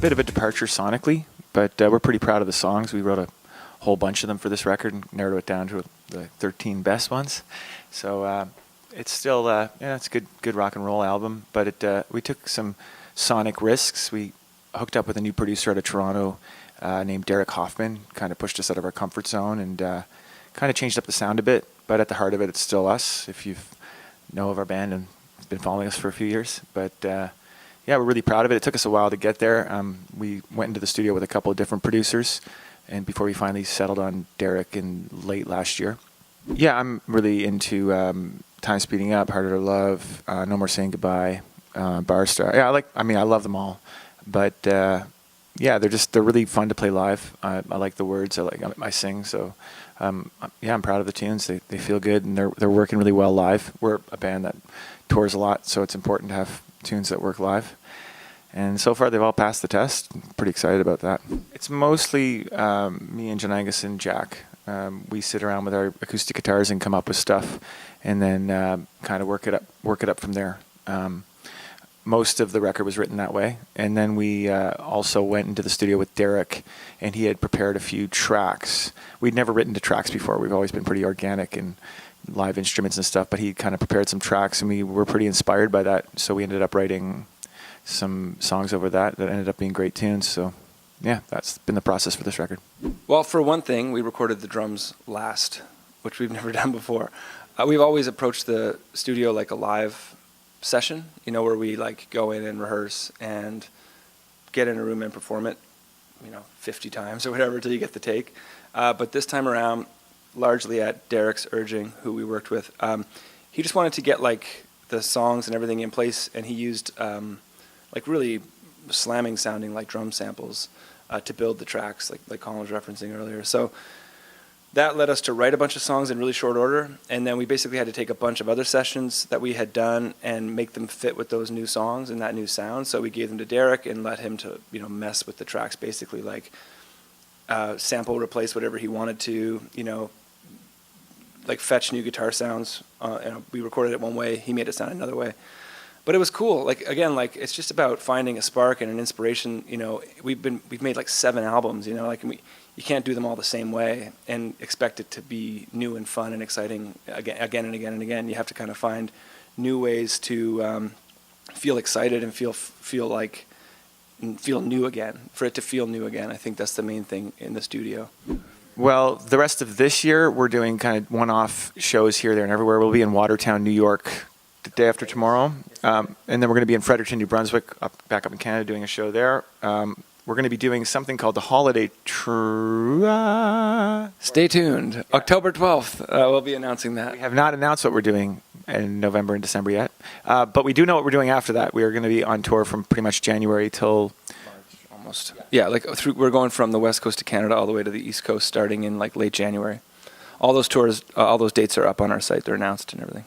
a bit of a departure sonically, but we're pretty proud of the songs. We wrote a whole bunch of them for this record and narrowed it down to the 13 best ones. So it's still, it's a good rock and roll album, but we took some sonic risks. We hooked up with a new producer out of Toronto named Derek Hoffman, kind of pushed us out of our comfort zone and kind of changed up the sound a bit, but at the heart of it, it's still us, if you know of our band and been following us for a few years. But yeah, we're really proud of it. It took us a while to get there. We went into the studio with a couple of different producers, and before we finally settled on Derek in late last year. Yeah, I'm really into Time Speeding Up, Harder to Love, No More Saying Goodbye, Barstar. Yeah, I love them all, but yeah, they're really fun to play live. I like the words. I sing, so yeah, I'm proud of the tunes. They feel good, and they're working really well live. We're a band that tours a lot, so it's important to have tunes that work live. And so far, they've all passed the test. I'm pretty excited about that. It's mostly me and John Angus and Jack. We sit around with our acoustic guitars and come up with stuff, and then kind of work it up from there. Most of the record was written that way, and then we also went into the studio with Derek, and he had prepared a few tracks. We'd never written to tracks before. We've always been pretty organic and live instruments and stuff, but he kind of prepared some tracks, and we were pretty inspired by that, so we ended up writing some songs over that ended up being great tunes. So yeah, that's been the process for this record. Well, for one thing, we recorded the drums last, which we've never done before. We've always approached the studio like a live session, where we like go in and rehearse and get in a room and perform it, 50 times or whatever till you get the take. But this time around, largely at Derek's urging, who we worked with, he just wanted to get like the songs and everything in place, and he used like really slamming sounding like drum samples to build the tracks, like Colin was referencing earlier. So that led us to write a bunch of songs in really short order, and then we basically had to take a bunch of other sessions that we had done and make them fit with those new songs and that new sound. So we gave them to Derek and let him to mess with the tracks, basically like sample replace whatever he wanted to, like fetch new guitar sounds. And we recorded it one way, he made it sound another way. But it was cool. Like again, like it's just about finding a spark and an inspiration. We've made like 7 albums. You can't do them all the same way and expect it to be new and fun and exciting again and again and again. You have to kind of find new ways to feel excited and feel new again. For it to feel new again, I think that's the main thing in the studio. Well, the rest of this year, we're doing kind of one-off shows here, there, and everywhere. We'll be in Watertown, New York, the day after tomorrow, and then we're going to be in Fredericton, New Brunswick, back up in Canada, doing a show there. We're going to be doing something called the Holiday Stay tuned. October 12th, we'll be announcing that. We have not announced what we're doing in November and December yet, but we do know what we're doing after that. We are going to be on tour from pretty much January till March, almost. Yeah, we're going from the west coast of Canada all the way to the east coast, starting in like late January. All those tours, all those dates are up on our site. They're announced and everything.